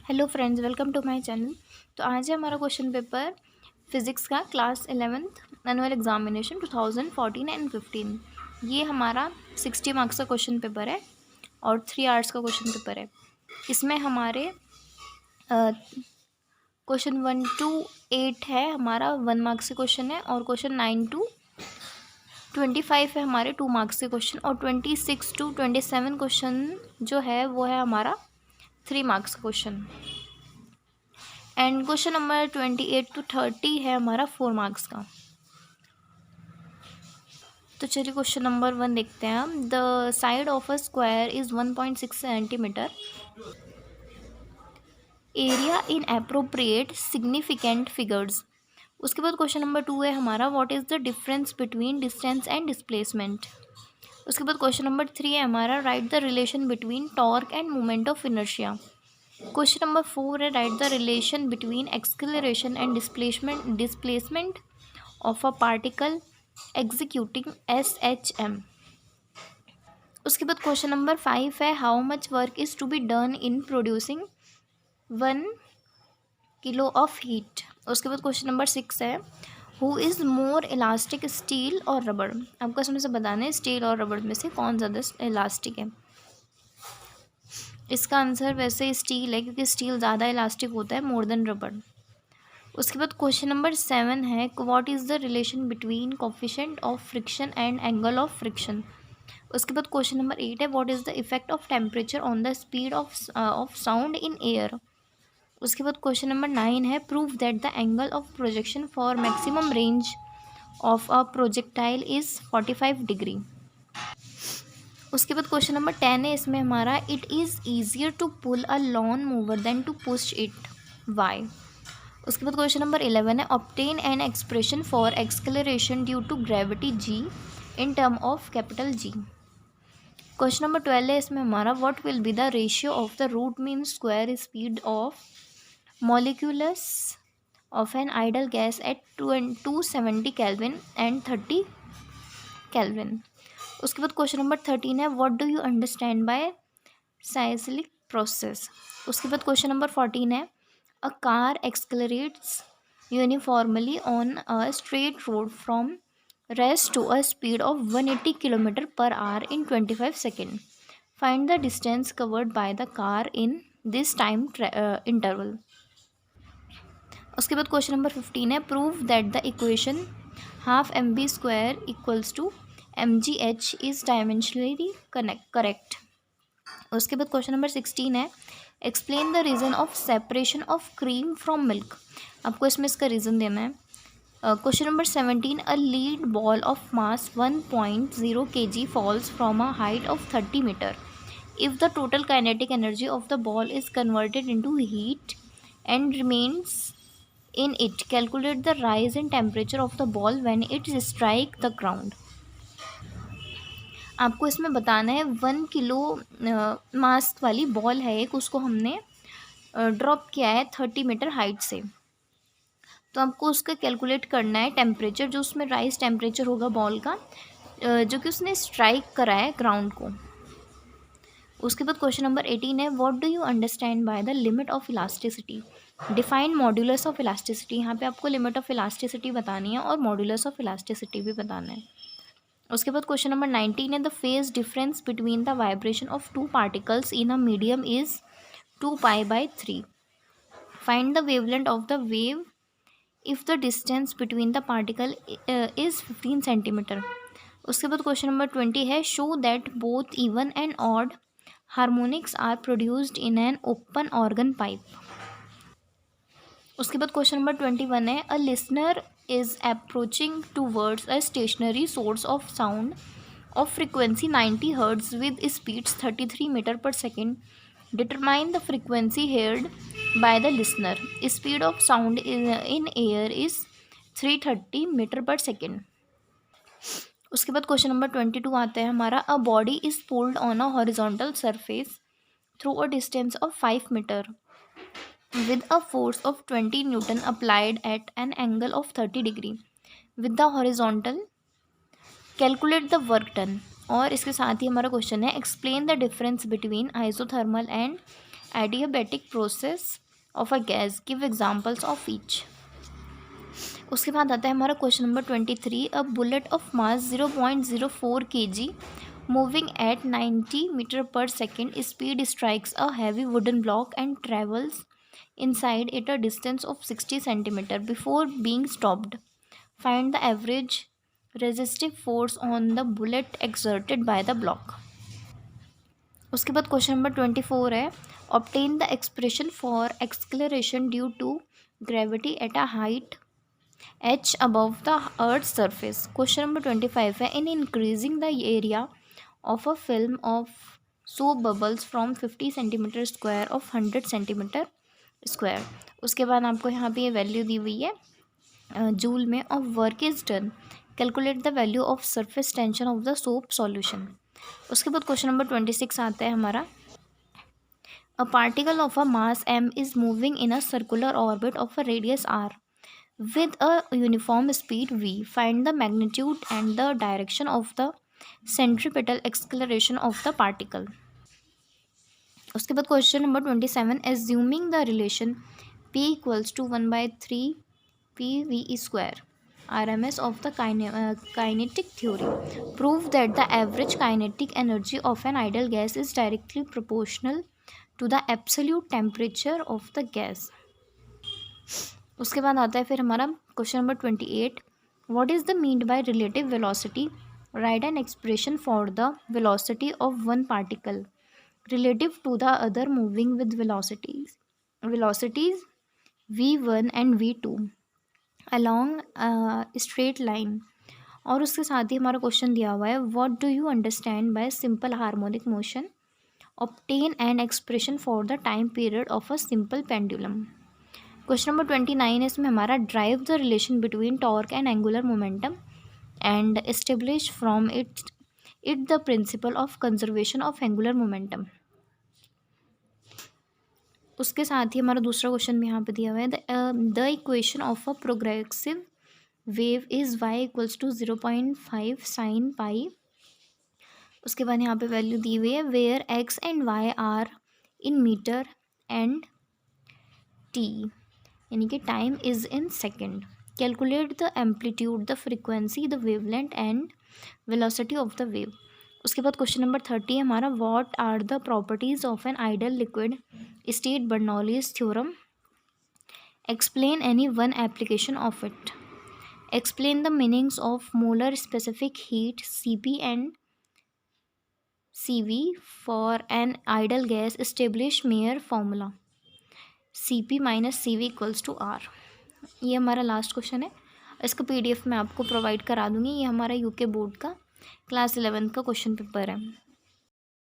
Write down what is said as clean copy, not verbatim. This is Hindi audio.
Hello friends, welcome to my channel. तो आज है हमारा क्वेश्चन पेपर फिज़िक्स का class 11th annual examination 2014 and 15। ये हमारा 60 मार्क्स का क्वेश्चन पेपर है और 3 आवर्स का क्वेश्चन पेपर है। इसमें हमारे क्वेश्चन 1 to 8 है हमारा 1 मार्क्स के क्वेश्चन है, और क्वेश्चन 9 to 25 है हमारे 2 मार्क्स के क्वेश्चन, और 26 to 27 क्वेश्चन जो है वो है हमारा 3 मार्क्स का question. And question number 28 to 30 है हमारा 4 मार्क्स का। तो चलिए क्वेश्चन नंबर 1 देखते हैं हम। The side of a square is 1.6 centimetre. Area in appropriate significant figures. उसके बाद क्वेश्चन नंबर 2 है हमारा, what is the difference between distance and displacement. उसके बाद क्वेश्चन नंबर 3 है हमारा, right the relation between torque end moment of inertia. Question number 4 है, right the relation between acceleration and displacement of a particle executing SHM। उसके बाद क्वेश्चन नंबर 5 है, how much work is to be done in producing 1 kilo of heat. उसके बाद क्वेश्चन नंबर 6 है, who is more elastic, steel और रबड़। आपको इसमें से बताना है स्टील और रबड़ में से कौन ज़्यादा इलास्टिक है। इसका आंसर वैसे स्टील है, क्योंकि स्टील ज़्यादा इलास्टिक होता है मोर देन रबड़। उसके बाद क्वेश्चन नंबर 7 है, what is the relation between coefficient of friction and angle of friction. उसके बाद क्वेश्चन नंबर 8 है, what is the effect of temperature on the speed of sound in air. उसके बाद क्वेश्चन नंबर 9 है, prove that the angle of projection for maximum range of a projectile is 45 degree. उसके बाद क्वेश्चन नंबर 10 है इसमें हमारा, it is easier to pull a lawn mower then to push it, why. उसके बाद क्वेश्चन नंबर 11 है, obtain an expression for acceleration due to gravity G in term of capital G। Question number 12 है इसमें हमारा, what will be the ratio of the root mean square speed of molecules of an ideal gas at 270 kelvin and 30 kelvin. उसके बाद क्वेश्चन नंबर 13 है, what do you understand by cyclic process. उसके बाद क्वेश्चन नंबर 14 है, a car accelerates uniformly on a straight road from rest to a speed of 180 km per hour in 25 seconds. Find the distance covered by the car in this time interval. उसके बाद क्वेश्चन नंबर 15 है, prove that the equation half mv square equals to mgh is dimensionally correct. उसके बाद क्वेश्चन नंबर 16 है, explain the reason of separation of cream from milk. आपको इसमें इसका रीज़न देना है। Question number 17, a lead ball of mass 1.0 kg falls from a height of 30 metre. If the total kinetic energy of the ball is converted into heat and remains in it, calculate the rise in temperature of the ball when it strike the ground. आपको इसमें बताना है 1 किलो मास वाली बॉल है एक, उसको हमने ड्रॉप किया है 30 मीटर हाइट से। तो आपको उसका कैलकुलेट करना है टेम्परेचर, जो उसमें राइज टेम्परेचर होगा बॉल का, जो कि उसने स्ट्राइक करा है ग्राउंड को। उसके बाद क्वेश्चन नंबर 18 है, what do you understand by the limit of elasticity. Define modulus of elasticity. यहाँ पे आपको लिमिट ऑफ इलास्टिसिटी बतानी है और मॉड्यूलस ऑफ इलास्टिसिटी भी बताना है। उसके बाद क्वेश्चन नंबर 19 है, the phase difference between the vibration of 2 particles in a medium is 2π/3। Find the wavelength of the wave if the distance between the particle is 15 centimetre. उसके बाद क्वेश्चन नंबर 20 है, show that both even and odd harmonics are produced in an open organ pipe. उसके बाद क्वेश्चन नंबर 21 है, a listener is approaching towards a stationary source of sound of frequency 90 hertz with speeds 33 metre per second. Determine the frequency heard by the listener. Speed of sound in air is 330 metre per second. उसके बाद क्वेश्चन नंबर 22 आता है हमारा, a body is pulled on a horizontal surface through a distance of 5 metre with a force of 20 Newton applied at an angle of 30 degree with the horizontal, calculate the work done। और इसके साथ ही हमारा क्वेश्चन है, explain the difference between isothermal and adiabatic process of a gas, give examples of each. उसके बाद आता है हमारा question number 23, a bullet of mass 0.04 kg moving at 90 metre per second speed strikes a heavy wooden block and travels inside it a distance of 60 centimeter before being stopped. Find the average resistive force on the bullet exerted by the block. उसके बाद क्वेश्चन नंबर 24 है, obtain the expression for acceleration due to gravity at a height h above the earth's surface. Question number 25 है, in increasing the area of a film of soap bubbles from 50 centimeter square of 100 centimeter square. उसके बाद आपको यहाँ पे ये वैल्यू दी हुई है जूल में, of work is done, calculate the value of surface tension of the soap solution. उसके बाद क्वेश्चन नंबर 26 आता है हमारा, a particle of a mass m is moving in a circular orbit of a radius r with a uniform speed v. Find the magnitude and the direction of the centripetal acceleration of the particle. उसके बाद question number 27, assuming the relation p equals to 1/3 pv square RMS of the kinetic theory, prove that the average kinetic energy of an ideal gas is directly proportional to the absolute temperature of the gas. उसके बाद आता है फिर हमारा question number 28, what is the mean by relative velocity, right N expression for the velocity of one particle relative to the other moving with velocities v1 and v2 along a straight line. और उसके साथ ही हमारा क्वेश्चन दिया हुआ है, what do you understand bye simple harmonic motion, obtain an expression for the time period of a simple pendulum. Question number 29 इसमें हमारा, drive the relation between torque and angular momentum and establish from it the principle of conservation of angular momentum. उसके साथ ही हमारा दूसरा क्वेश्चन भी यहाँ पे दिया हुआ है, the equation of a progressive wave is y equals to 0.5 sine pi. उसके बाद यहाँ पे वैल्यू दी हुई है, where x and y are in metre and t, यानी कि time is in second. Calculate the amplitude, the frequency, the wavelength and velocity of the wave. उसके बाद क्वेश्चन नंबर 30 है हमारा, what are the properties of an ideal liquid, state Bernoulli's theorem, explain any one application of it, explain the meanings of molar specific heat Cp and Cv for an ideal gas, establish Mayer formula Cp minus Cv equals to R। ये हमारा लास्ट क्वेश्चन है, इसका PDF मैं आपको प्रोवाइड करा दूँगी। ये हमारा यूके बोर्ड का क्लास 11 का क्वेश्चन पेपर है।